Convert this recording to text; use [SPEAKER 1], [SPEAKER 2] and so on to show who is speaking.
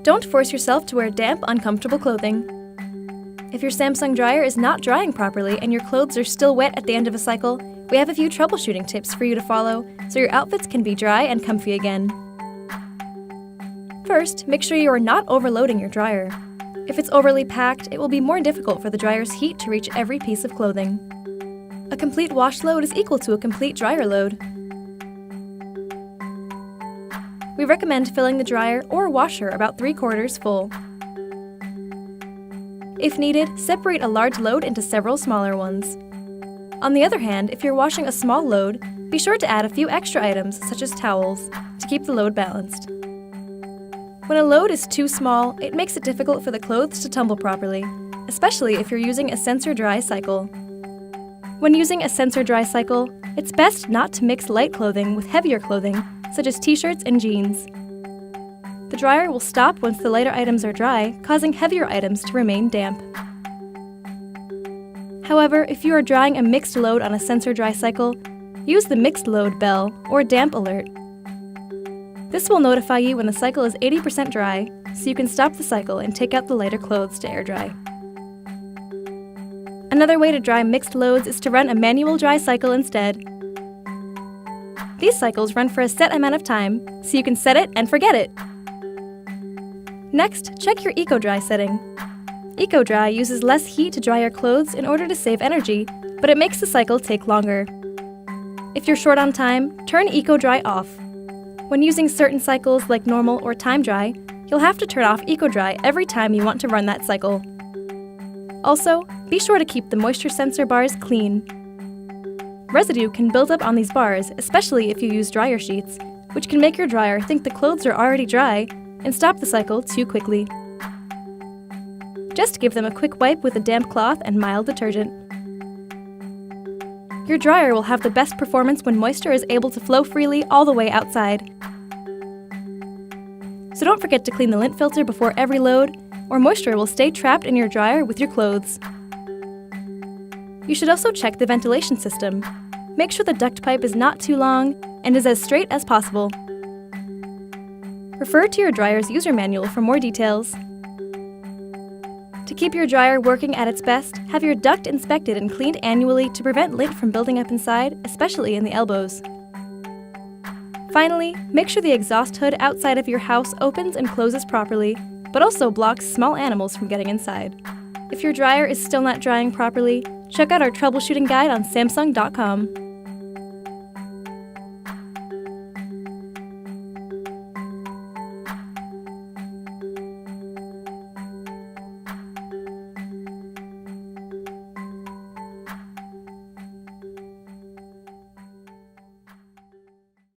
[SPEAKER 1] Don't force yourself to wear damp, uncomfortable clothing. If your Samsung dryer is not drying properly and your clothes are still wet at the end of a cycle, we have a few troubleshooting tips for you to follow so your outfits can be dry and comfy again. First, make sure you are not overloading your dryer. If it's overly packed, it will be more difficult for the dryer's heat to reach every piece of clothing. A complete wash load is equal to a complete dryer load. We recommend filling the dryer or washer about 3/4 full. If needed, separate a large load into several smaller ones. On the other hand, if you're washing a small load, be sure to add a few extra items, such as towels, to keep the load balanced. When a load is too small, it makes it difficult for the clothes to tumble properly, especially if you're using a sensor dry cycle. When using a sensor dry cycle, it's best not to mix light clothing with heavier clothing, such as t-shirts and jeans. The dryer will stop once the lighter items are dry, causing heavier items to remain damp. However, if you are drying a mixed load on a sensor dry cycle, use the mixed load bell or damp alert. This will notify you when the cycle is 80% dry, so you can stop the cycle and take out the lighter clothes to air dry. Another way to dry mixed loads is to run a manual dry cycle instead. These cycles run for a set amount of time, so you can set it and forget it. Next, check your Eco-Dry setting. Eco-Dry uses less heat to dry your clothes in order to save energy, but it makes the cycle take longer. If you're short on time, turn Eco-Dry off. When using certain cycles like normal or time dry, you'll have to turn off Eco-Dry every time you want to run that cycle. Also, be sure to keep the moisture sensor bars clean. Residue can build up on these bars, especially if you use dryer sheets, which can make your dryer think the clothes are already dry and stop the cycle too quickly. Just give them a quick wipe with a damp cloth and mild detergent. Your dryer will have the best performance when moisture is able to flow freely all the way outside. So don't forget to clean the lint filter before every load, or moisture will stay trapped in your dryer with your clothes. You should also check the ventilation system. Make sure the duct pipe is not too long and is as straight as possible. Refer to your dryer's user manual for more details. To keep your dryer working at its best, have your duct inspected and cleaned annually to prevent lint from building up inside, especially in the elbows. Finally, make sure the exhaust hood outside of your house opens and closes properly, but also blocks small animals from getting inside. If your dryer is still not drying properly, check out our troubleshooting guide on Samsung.com.